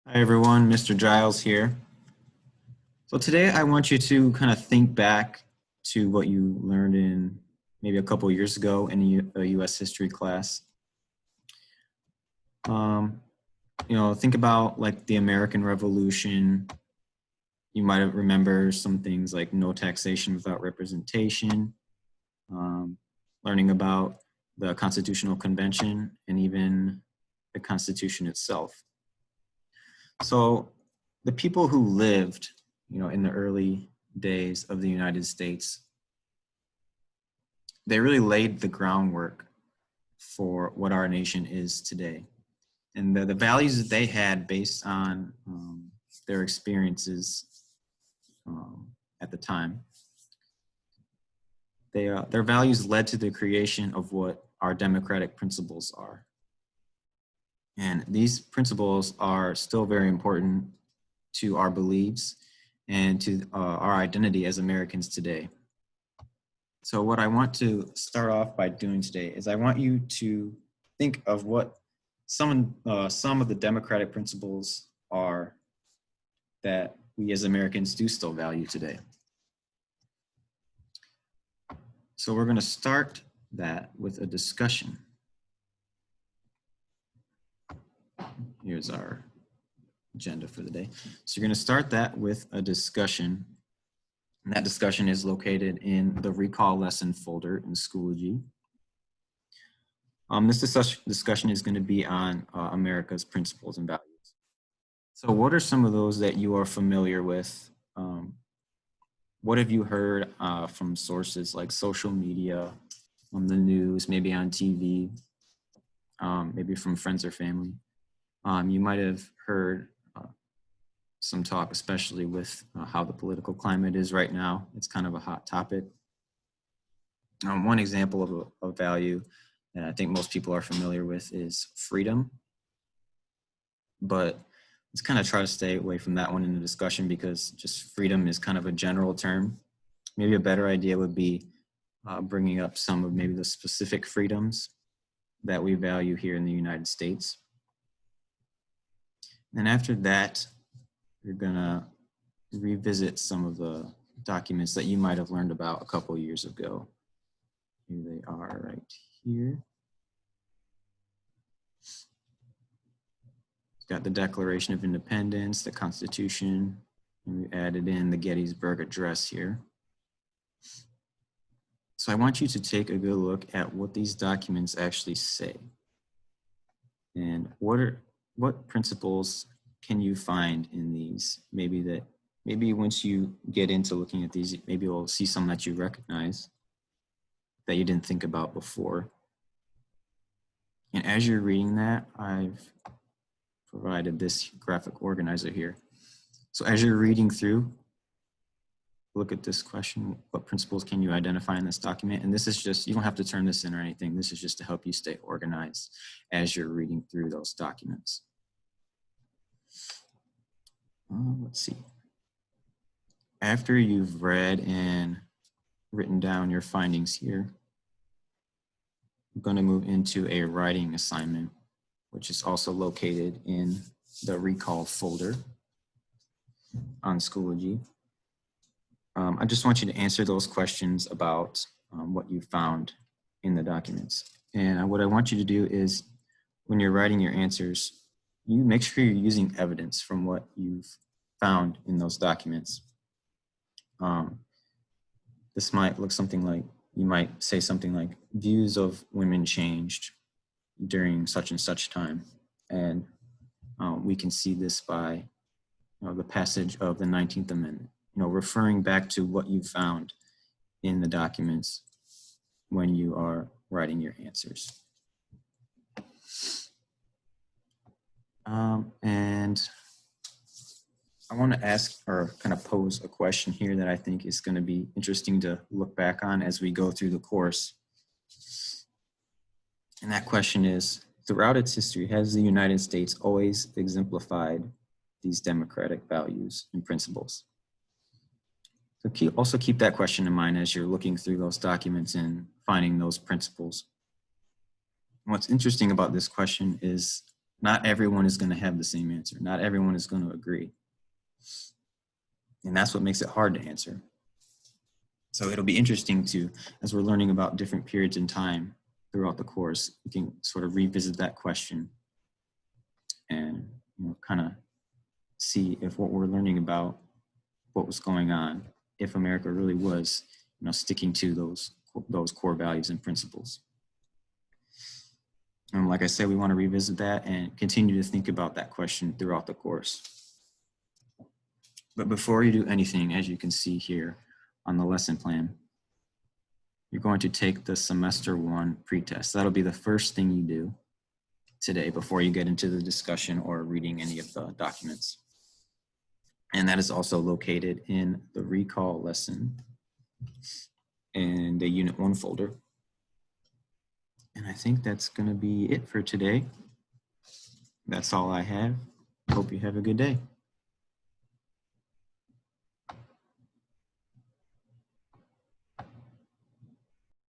Hi everyone, Mr. Giles here. So today I want you to kind of think back to what you learned in maybe a couple years ago in a U.S. history class. Um, think about like the American Revolution. You might remember some things like no taxation without representation, um, learning about the Constitutional Convention, and even the Constitution itself. So the people who lived, in the early days of the United States, they really laid the groundwork for what our nation is today. And the values that they had based on their experiences um, at the time, their values led to the creation of what our democratic principles are. And these principles are still very important to our beliefs and to our identity as Americans today. So what I want to start off by doing today is I want you to think of what some of the democratic principles are that we as Americans do still value today. So we're going to start that with a discussion. Here's our agenda for the day. So you're going to start that with a discussion. And that discussion is located in the recall lesson folder in Schoology. This discussion is going to be on America's principles and values. So what are some of those that you are familiar with? What have you heard from sources like social media, on the news, maybe on TV, maybe from friends or family? You might have heard some talk, especially with how the political climate is right now. It's kind of a hot topic. One example of a value that I think most people are familiar with is freedom. But let's kind of try to stay away from that one in the discussion because just freedom is kind of a general term. Maybe a better idea would be bringing up some of maybe the specific freedoms that we value here in the United States. And after that, we're gonna revisit some of the documents that you might have learned about a couple years ago. Here they are right here. It's got the Declaration of Independence, the Constitution, and we added in the Gettysburg Address here. So I want you to take a good look at what these documents actually say. And what principles can you find in these? Maybe once you get into looking at these, maybe you'll see some that you recognize that you didn't think about before. And as you're reading that, I've provided this graphic organizer here. So as you're reading through, look at this question: what principles can you identify in this document? And this is just, you don't have to turn this in or anything. This is just to help you stay organized as you're reading through those documents. Let's see. After you've read and written down your findings here, I'm going to move into a writing assignment, which is also located in the recall folder on Schoology. I just want you to answer those questions about what you found in the documents. And what I want you to do is, when you're writing your answers, you make sure you're using evidence from what you've found in those documents. This might look something like, you might say something like, views of women changed during such and such time. And we can see this by the passage of the 19th Amendment, referring back to what you found in the documents when you are writing your answers. And I want to ask, or kind of pose a question here that I think is going to be interesting to look back on as we go through the course. And that question is, throughout its history, has the United States always exemplified these democratic values and principles? So also keep that question in mind as you're looking through those documents and finding those principles. What's interesting about this question is Not everyone is going to have the same answer. Not everyone is going to agree. And that's what makes it hard to answer. So it'll be interesting to, as we're learning about different periods in time throughout the course, we can sort of revisit that question and kind of see if what we're learning about what was going on, if America really was sticking to those core values and principles. And like I said, we want to revisit that and continue to think about that question throughout the course. But before you do anything, as you can see here on the lesson plan, you're going to take the semester 1 pretest. That'll be the first thing you do today before you get into the discussion or reading any of the documents. And that is also located in the recall lesson in the Unit 1 folder. And I think that's going to be it for today. That's all I have. Hope you have a good day.